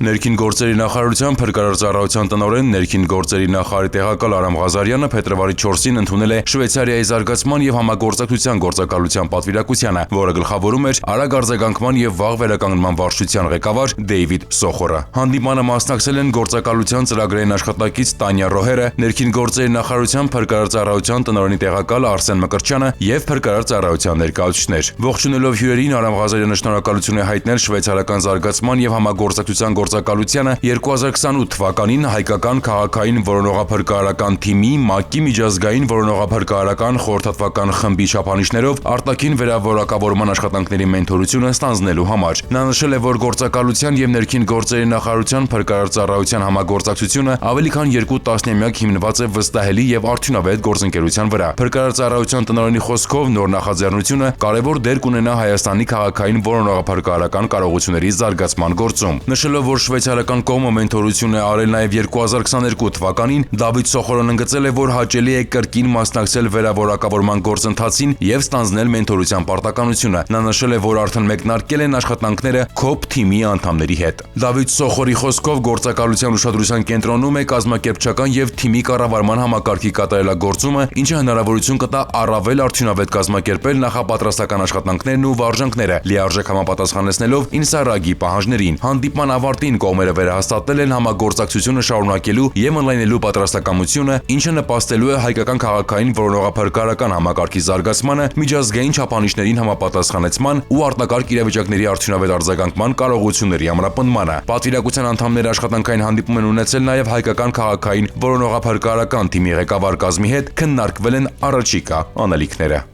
Ներքին գործերի նախարարության փրկարար ծառայության տնօրեն, ներքին գործերի նախարարի տեղակալ Արամ Ղազարյանը փետրվարի 4-ին ընդունել է Շվեյցարիայի զարգացման եւ համագործակցության գործակալության պատվիրակությանը, որը գլխավորում էր արագ արձագանքման եւ վաղ վերականգնման վարչության ղեկավար Դեյվիդ Սոխորը։ Հանդիպմանը մասնակցել են գործակալության ծրագրային աշխատակից Տանյա Ռոհերը, ներքին գործերի նախարարության փրկարար ծառայության տնօրենի տեղակալ Արսեն Մկրտչյանը եւ փրկարար ծառայության ներկայացուցիչներ։ Ողջունելով հյուրերին Արամ Ղազարյանը շնորհակալություն է հայտնել շվեյցարական զարգացման եւ համագործակցության գործակալությանը 2028 թվականին հայկական քաղաքային որոնողափրկարարական թիմի, ՄԱԿ-ի միջազգային որոնողափրկարարական խորհրդատվական խմբի չափանիշներով արտաքին վերավորակավորման աշխատանքների մենթորությունը ստանձնելու համար։ Նա նշել է, որ գործակալության եւ ներքին գործերի նախարարության փրկարար ծառայության համագործակցությունը ավելի քան 2 տասնամյակ հիմնված է վստահելի եւ արդյունավետ գործընկերության վրա։ Փրկարար ծառայության տնօրենի խոսքով նոր նախաձեռնությունը կարևոր դեր կունենա Հայաստանի քաղաքային որոնողափրկարարական կարողությունների զարգացման գործում։ Նշելով, որ շվեյցարական կողմը մենթորություն է արել նաև 2022 թվականին, Դավիթ Սոխորն ընդգծել է, որ հաճելի է կրկին մասնակցել վերավորակավորման գործընթացին եւ ստանձնել մենթորության պարտականությունը։ Նա նշել է, որ արդեն մեկնարկել են աշխատանքները ՔՕՊ թիմի անդամների հետ։ Դավիթ Սոխորի խոսքով գործակալության ուշադրության կենտրոնում է կազմակերպչական եւ թիմի կառավարման համակարգի կատարելագործումը, ինչը հնարավորություն կտա առավել արդյունավետ կազմակերպել նախապատրաստական աշխատանքներն ու վարժանքները, լիարժեք համապատասխանեցնելով INSARAG-ի պահանջներին։ Հանդիպման ավարտին կողմերը վերահաստատել են համագործակցությունը շարունակելու եւ ընդլայնելու պատրաստակամությունը, ինչը նպաստելու է հայկական քաղաքային որոնողափրկարարական համակարգի զարգացմանը, միջազգային չափանիշներին համապատասխանեցման ու արտակարգ իրավիճակների արդյունավետ արձագանքման կարողությունների ամրապնդմանը։ Պատվիրակության անդամները աշխատանքային հանդիպում են ունեցել նաեւ հայկական քաղաքային որոնողափրկարարական թիմի ղեկավար կազմի հետ, քննարկվել են առաջիկա անելիքները։